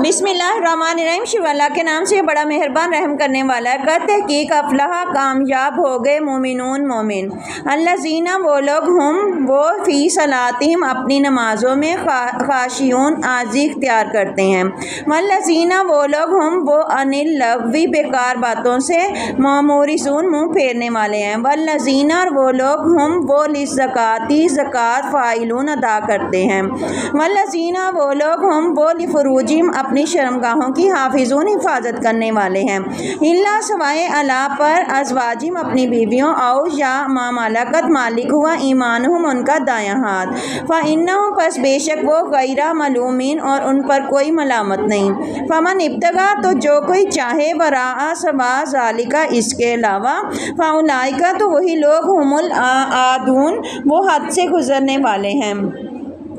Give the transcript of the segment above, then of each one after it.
بسم اللہ الرحمن الرحیم، شروع اللہ کے نام سے بڑا مہربان رحم کرنے والا ہے۔ کہ تحقیق افلاح کامیاب ہو گئے مومنون مومن، الذین وہ لوگ ہم وہ فی صلاتہم اپنی نمازوں میں خاشعون عاجزی اختیار کرتے ہیں، والذین وہ لوگ ہم وہ عن اللغو بیکار باتوں سے معرضون منہ پھیرنے والے ہیں، والذین وہ لوگ ہم وہ للزکوٰۃ زکوٰۃ فاعلون ادا کرتے ہیں، والذین وہ لوگ ہم وہ لفروجہم اپنی شرمگاہوں کی حافظون حفاظت کرنے والے ہیں، الا سوائے اللہ پر ازواجہم اپنی بیویوں، او یا ما ملکت مالک ہوا ایمانہم ان کا دایاں ہاتھ، فإنہم پس بے شک وہ غیر ملومین اور ان پر کوئی ملامت نہیں، فمن ابتغی تو جو کوئی چاہے وراء سوا ذالک اس کے علاوہ، فاولئک تو وہی لوگ ہم العادون وہ حد سے گزرنے والے ہیں،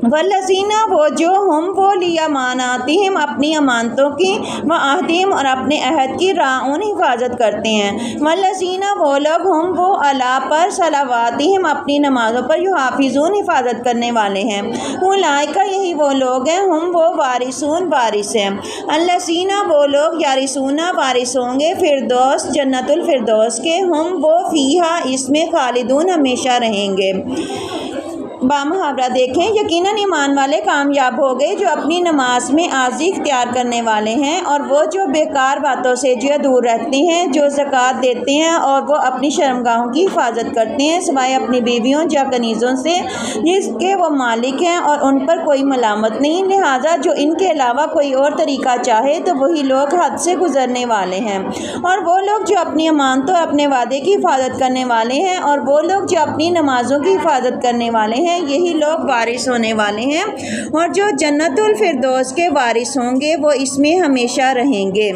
والذین وہ جو ہم وہ لیاماناتہم اپنی امانتوں کی وعہدہم اور اپنے عہد کی راعون حفاظت کرتے ہیں، والذین وہ لوگ ہم وہ علی پر صلواتہم اپنی نمازوں پر یحافظون حفاظت کرنے والے ہیں، اولئک یہی وہ لوگ ہیں ہم وہ وارثون وارث ہیں، الذین وہ لوگ یرثون وارث ہوں گے فردوس جنت الفردوس کے، ہم وہ فیہا اس میں خالدون ہمیشہ رہیں گے۔ بامحاورہ دیکھیں، یقیناً ایمان والے کامیاب ہو گئے جو اپنی نماز میں عاجزی اختیار کرنے والے ہیں، اور وہ جو بیکار باتوں سے جو دور رہتے ہیں، جو زکوٰۃ دیتے ہیں اور وہ اپنی شرمگاہوں کی حفاظت کرتے ہیں سوائے اپنی بیویوں یا کنیزوں سے جس کے وہ مالک ہیں اور ان پر کوئی ملامت نہیں، لہٰذا جو ان کے علاوہ کوئی اور طریقہ چاہے تو وہی لوگ حد سے گزرنے والے ہیں، اور وہ لوگ جو اپنی امانتوں اور اپنے وعدے کی حفاظت کرنے والے ہیں، اور وہ لوگ جو اپنی نمازوں کی حفاظت کرنے والے ہیں، یہی لوگ وارث ہونے والے ہیں، اور جو جنت الفردوس کے وارث ہوں گے وہ اس میں ہمیشہ رہیں گے۔